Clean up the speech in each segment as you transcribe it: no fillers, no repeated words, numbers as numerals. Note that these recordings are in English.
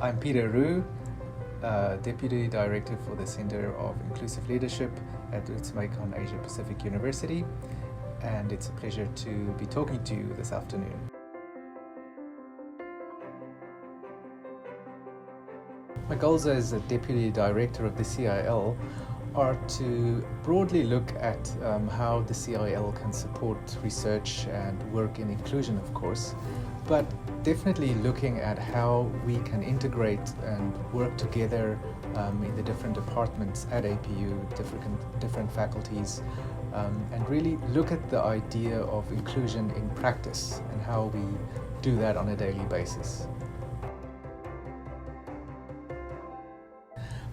I'm Peter Rue, Deputy Director for the Center of Inclusive Leadership at Utsumaikan Asia Pacific University, and it's a pleasure to be talking to you this afternoon. My goals as a Deputy Director of the CIL are to broadly look at how the CIL can support research and work in inclusion, of course, but definitely looking at how we can integrate and work together in the different departments at APU, different faculties, and really look at the idea of inclusion in practice and how we do that on a daily basis.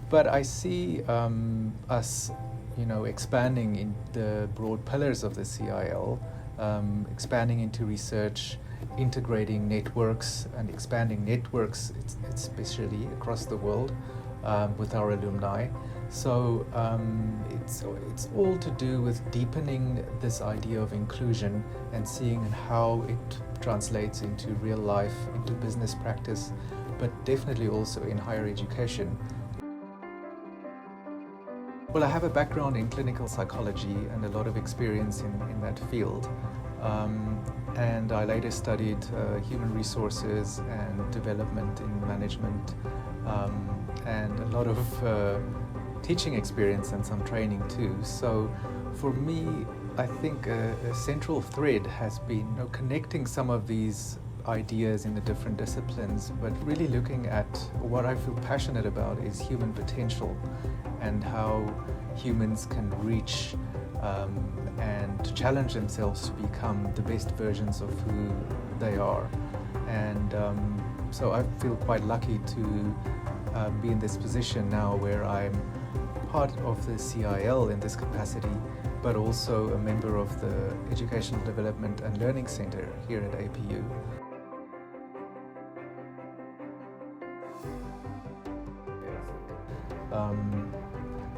But I see us, expanding in the broad pillars of the CIL, expanding into research, integrating networks and expanding networks, especially across the world, with our alumni. So it's all to do with deepening this idea of inclusion and seeing how it translates into real life, into business practice, but definitely also in higher education. Well, I have a background in clinical psychology and a lot of experience in that field. And I later studied human resources and development in management, and a lot of teaching experience and some training too. So for me, I think a central thread has been connecting some of these ideas in the different disciplines, but really looking at what I feel passionate about is human potential and how humans can reach and challenge themselves to become the best versions of who they are. And so I feel quite lucky to be in this position now where I'm part of the CIL in this capacity, but also a member of the Educational Development and Learning Center here at APU.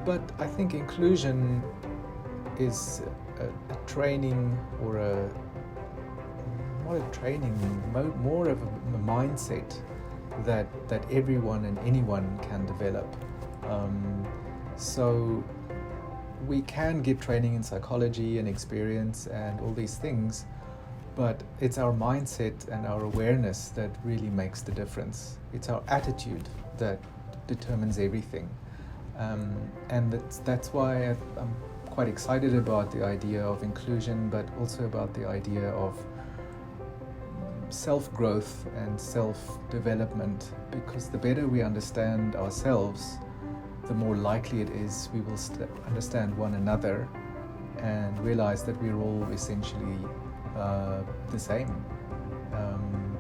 But I think inclusion is a training, or more of a mindset that everyone and anyone can develop. So we can get training in psychology and experience and all these things, but it's our mindset and our awareness that really makes the difference. It's our attitude that determines everything. And that's why I'm quite excited about the idea of inclusion, but also about the idea of self-growth and self-development, because the better we understand ourselves, the more likely it is we will understand one another and realize that we're all essentially the same.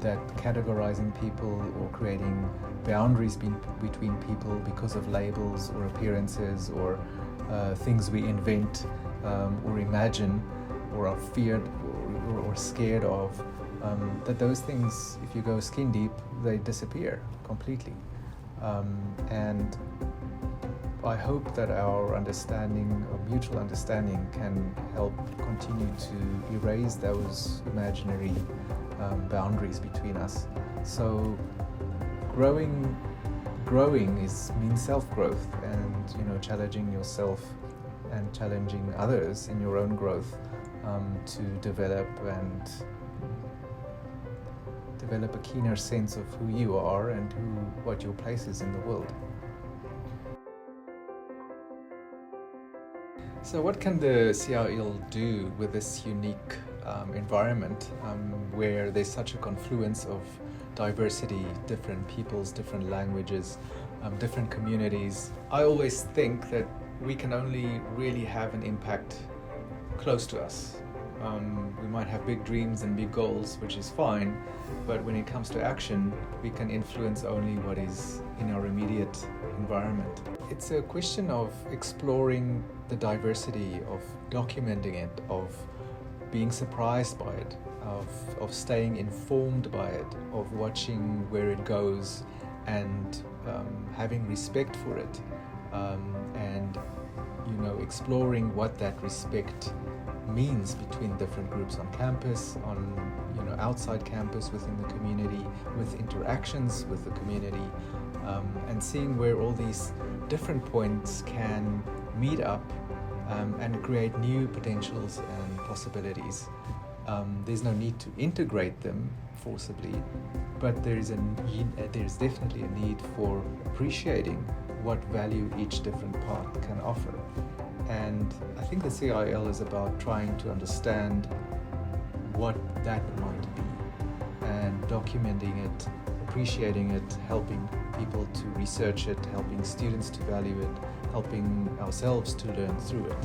That categorizing people or creating boundaries between people because of labels or appearances or things we invent or imagine or are feared or scared of, that those things, if you go skin deep, they disappear completely. And I hope that our understanding, or mutual understanding, can help continue to erase those imaginary boundaries between us. So growing means self-growth, and challenging yourself and challenging others in your own growth to develop a keener sense of who you are and what your place is in the world. So what can the CIL do with this unique environment where there's such a confluence of diversity, different peoples, different languages, different communities? I always think that we can only really have an impact close to us. We might have big dreams and big goals, which is fine, but when it comes to action, we can influence only what is in our immediate environment. It's a question of exploring the diversity, of documenting it, of being surprised by it, of staying informed by it, of watching where it goes and having respect for it, and exploring what that respect means between different groups on campus, outside campus, within the community, with interactions with the community, and seeing where all these different points can meet up and create new potentials and possibilities. There's no need to integrate them forcibly, but there's definitely a need for appreciating what value each different path can offer. And I think the CIL is about trying to understand what that might be and documenting it, appreciating it, helping people to research it, helping students to value it, helping ourselves to learn through it.